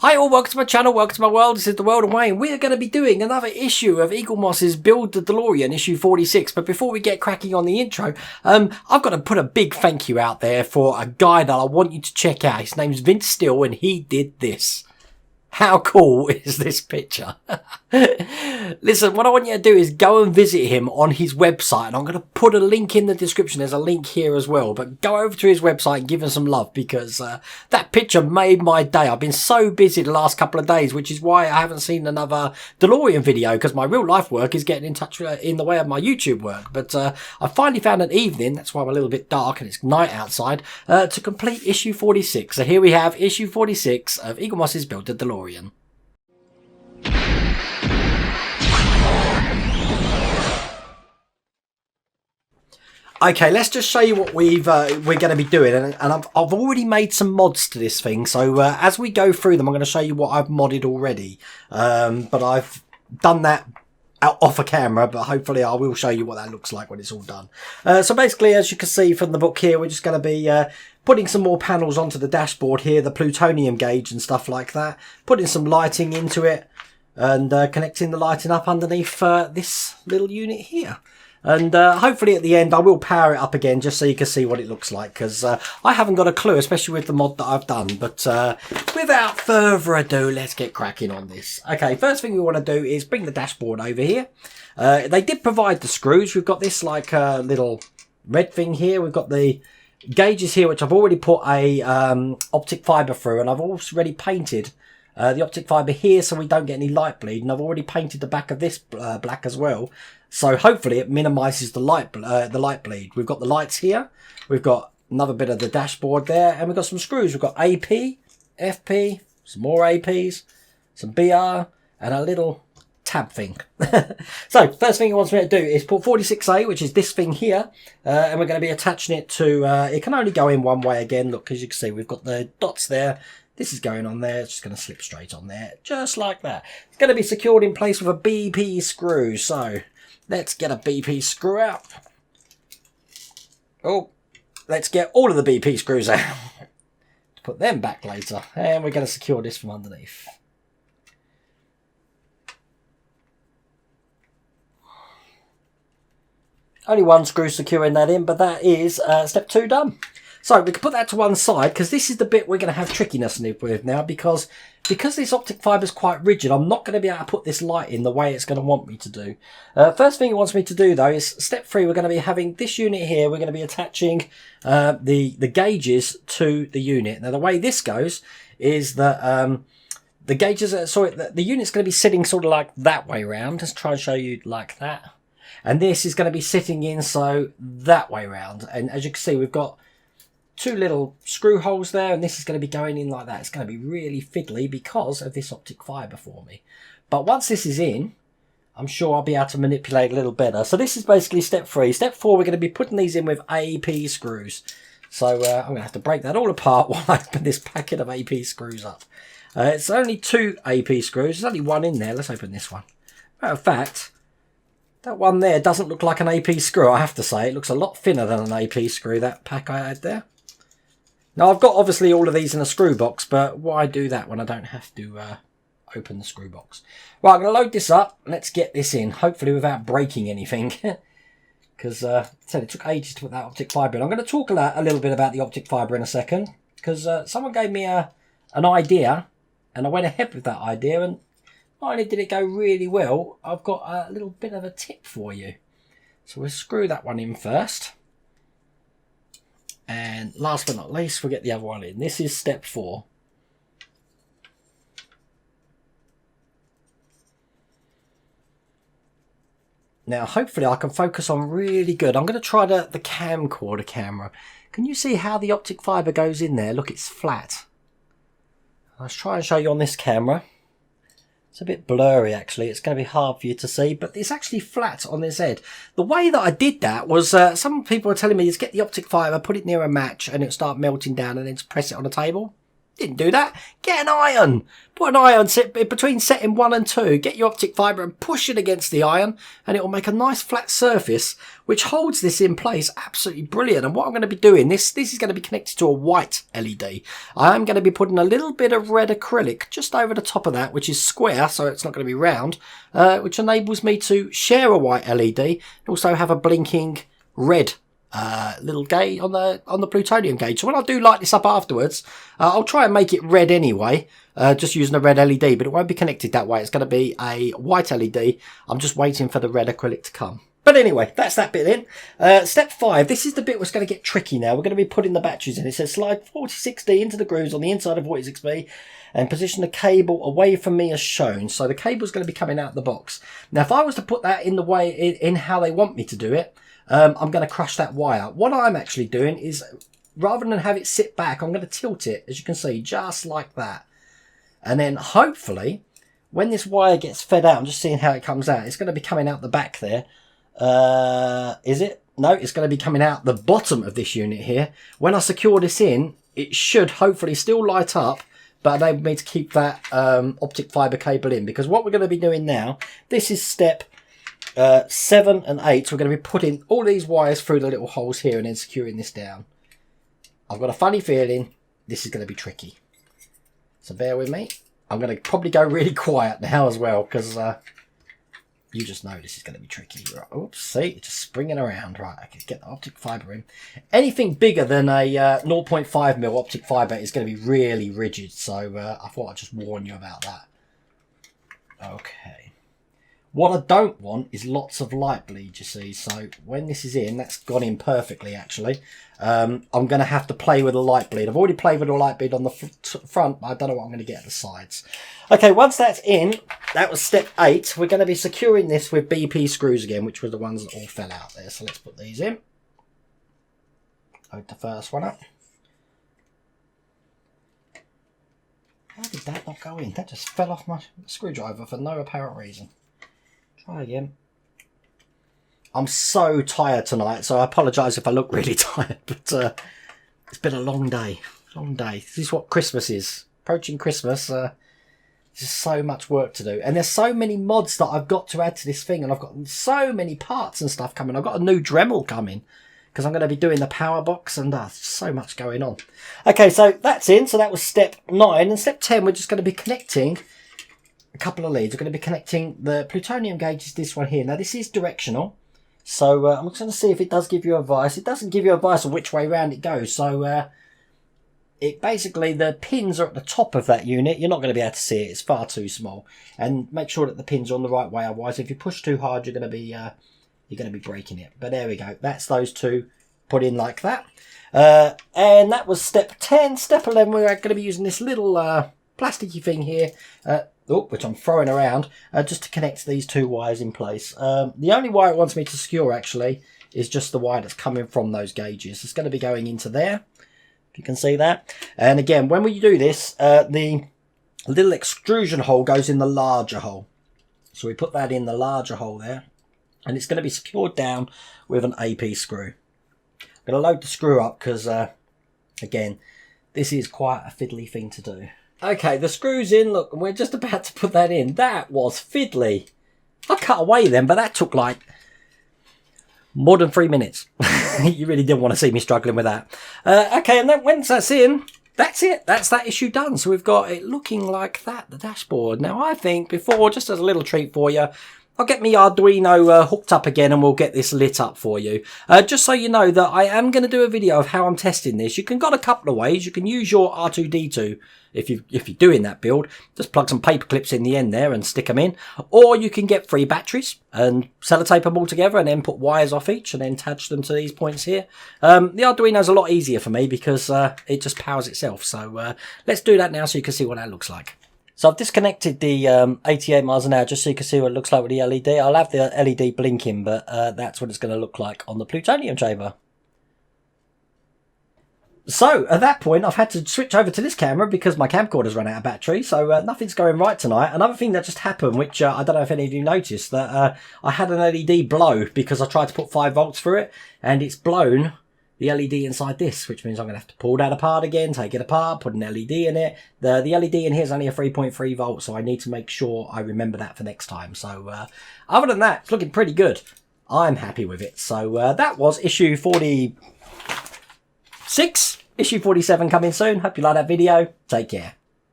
Hi all, welcome to my channel, welcome to my world. This is the World of Wayne. We are going to be doing another issue of Eagle Moss's Build the Delorean, issue 46. But before we get cracking on the intro, I've got to put a big thank you out there for a guy that I want you to check out. His name's Vince Steele and he did this. How cool is this picture? Listen, what I want you to do is go and visit him on his website. And I'm going to put a link in the description. There's a link here as well. But go over to his website and give him some love because that picture made my day. I've been so busy the last couple of days, which is why I haven't seen another Delorean video because my real life work is getting in touch in the way of my YouTube work. But I finally found an evening, that's why I'm a little bit dark and it's night outside, to complete issue 46. So here we have issue 46 of Eagle Moss's Build the Delorean. Okay, let's just show you what we're going to be doing, and I've already made some mods to this thing. So as we go through them, I'm going to show you what I've modded already. But I've done that off a camera, but hopefully I will show you what that looks like when it's all done. So basically, as you can see from the book here, we're just going to be putting some more panels onto the dashboard here, the plutonium gauge and stuff like that, putting some lighting into it, and connecting the lighting up underneath this little unit here. And hopefully at the end I will power it up again just so you can see what it looks like, because I haven't got a clue, especially with the mod that I've done. But without further ado, let's get cracking on this. Okay, first thing we want to do is bring the dashboard over here. They did provide the screws. We've got this like little red thing here. We've got the gauges here, which I've already put a optic fibre through, and I've already painted the optic fibre here so we don't get any light bleed, and I've already painted the back of this black as well. So hopefully it minimises the light bleed. We've got the lights here. We've got another bit of the dashboard there. And we've got some screws. We've got AP, FP, some more APs, some BR, and a little tab thing. So first thing it wants me to do is put 46A, which is this thing here. And we're going to be attaching it to, it can only go in one way again. Look, as you can see, we've got the dots there. This is going on there. It's just going to slip straight on there. Just like that. It's going to be secured in place with a BP screw. So let's get a BP screw out. Oh, let's get all of the BP screws out. Put them back later. And we're going to secure this from underneath. Only one screw securing that in, but that is step 2 done. So we can put that to one side because this is the bit we're going to have trickiness with now because this optic fibre is quite rigid. I'm not going to be able to put this light in the way it's going to want me to do. First thing it wants me to do though is step 3. We're going to be having this unit here. We're going to be attaching the gauges to the unit. Now the way this goes is that the gauges are the unit's going to be sitting sort of like that way round. Let's try and show you like that. And this is going to be sitting in so that way round. And as you can see, we've got 2 little screw holes there, and this is going to be going in like that. It's going to be really fiddly because of this optic fibre for me. But once this is in, I'm sure I'll be able to manipulate a little better. So this is basically step 3. Step 4, we're going to be putting these in with AP screws. So I'm going to have to break that all apart while I open this packet of AP screws up. It's only 2 AP screws. There's only one in there. Let's open this one. Matter of fact, that one there doesn't look like an AP screw, I have to say. It looks a lot thinner than an AP screw, that pack I had there. Now, I've got obviously all of these in a screw box, but why do that when I don't have to open the screw box? Right, I'm going to load this up. Let's get this in, hopefully without breaking anything. Because I said it took ages to put that optic fibre in. I'm going to talk a little bit about the optic fibre in a second. Because someone gave me an idea, and I went ahead with that idea, and not only did it go really well, I've got a little bit of a tip for you. So we'll screw that one in first. And last but not least, we'll get the other one in. This is step 4. Now, hopefully I can focus on really good. I'm going to try the camcorder camera. Can you see how the optic fibre goes in there? Look, it's flat. Let's try and show you on this camera. It's a bit blurry actually, it's going to be hard for you to see, but it's actually flat on this head. The way that I did that was, some people were telling me, is get the optic fibre, put it near a match and it'll start melting down and then press it on a table. Didn't do that. Get an iron. Put an iron between setting 1 and 2. Get your optic fibre and push it against the iron, and it will make a nice flat surface which holds this in place. Absolutely brilliant. And what I'm going to be doing, this is going to be connected to a white LED. I'm going to be putting a little bit of red acrylic just over the top of that, which is square, so it's not going to be round, which enables me to share a white LED and also have a blinking red little gauge on the plutonium gauge. So when I do light this up afterwards, I'll try and make it red anyway, just using a red LED, but it won't be connected that way. It's going to be a white LED. I'm just waiting for the red acrylic to come. But anyway, that's that bit in. Step 5, this is the bit where it's going to get tricky now. We're going to be putting the batteries in. It says slide 46D into the grooves on the inside of 46B and position the cable away from me as shown. So the cable's going to be coming out the box. Now, if I was to put that in the way, in how they want me to do it, I'm going to crush that wire. What I'm actually doing is, rather than have it sit back, I'm going to tilt it, as you can see, just like that. And then hopefully, when this wire gets fed out, I'm just seeing how it comes out. It's going to be coming out the back there. Is it? No, it's going to be coming out the bottom of this unit here. When I secure this in, it should hopefully still light up, but enable me to keep that optic fibre cable in. Because what we're going to be doing now, this is step 7 and 8, we're going to be putting all these wires through the little holes here and then securing this down. I've got a funny feeling this is going to be tricky, so bear with me. I'm going to probably go really quiet now as well, because you just know this is going to be tricky. Right. Oops, see, it's just springing around. Right, I can get the optic fibre in. Anything bigger than a 0.5mm optic fibre is going to be really rigid, so I thought I'd just warn you about that. Okay. What I don't want is lots of light bleed, you see. So when this is in, that's gone in perfectly, actually. I'm going to have to play with a light bleed. I've already played with a light bleed on the front, but I don't know what I'm going to get at the sides. Okay, once that's in, that was step 8. We're going to be securing this with BP screws again, which were the ones that all fell out there. So let's put these in. Load the first one up. How did that not go in? That just fell off my screwdriver for no apparent reason. Try again. I'm so tired tonight, so I apologise if I look really tired, but it's been a long day. Long day. This is what Christmas is. Approaching Christmas, there's just so much work to do. And there's so many mods that I've got to add to this thing, and I've got so many parts and stuff coming. I've got a new Dremel coming, because I'm going to be doing the power box, and so much going on. Okay, so that's in. So that was step 9. And step 10, we're just going to be connecting a couple of leads. We're going to be connecting the plutonium gauge, is this one here. Now this is directional, so I'm just going to see if it does give you advice. It doesn't give you advice on which way round it goes, so it basically, the pins are at the top of that unit. You're not going to be able to see it, it's far too small. And make sure that the pins are on the right way, otherwise if you push too hard you're going to be breaking it. But there we go, that's those two put in like that. And that was step 10. Step 11, we're going to be using this little plasticky thing here, which I'm throwing around, just to connect these two wires in place. The only wire it wants me to secure, actually, is just the wire that's coming from those gauges. It's going to be going into there, if you can see that. And again, when we do this, the little extrusion hole goes in the larger hole. So we put that in the larger hole there, and it's going to be secured down with an AP screw. I'm going to load the screw up because, again, this is quite a fiddly thing to do. Okay, the screw's in, look, and we're just about to put that in. That was fiddly. I cut away then, but that took like more than 3 minutes. You really didn't want to see me struggling with that. Okay, and then once that's in, that's it. That's that issue done. So we've got it looking like that, the dashboard. Now I think before, just as a little treat for you, I'll get my Arduino hooked up again and we'll get this lit up for you. Just so you know that I am going to do a video of how I'm testing this. You can go a couple of ways. You can use your R2D2 if you're doing that build. Just plug some paper clips in the end there and stick them in. Or you can get 3 batteries and sellotape them all together and then put wires off each and then attach them to these points here. The Arduino's a lot easier for me because it just powers itself. So let's do that now so you can see what that looks like. So I've disconnected the 88 miles an hour just so you can see what it looks like with the LED. I'll have the LED blinking, but that's what it's going to look like on the plutonium chamber. So at that point, I've had to switch over to this camera because my camcorder's run out of battery. So nothing's going right tonight. Another thing that just happened, which I don't know if any of you noticed, that I had an LED blow because I tried to put 5 volts through it and it's blown. the LED inside this, which means I'm going to have to pull that apart again, take it apart, put an LED in it. The LED in here is only a 3.3 volt, so I need to make sure I remember that for next time. So other than that, it's looking pretty good. I'm happy with it. So that was issue 46. Issue 47 coming soon. Hope you like that video. Take care.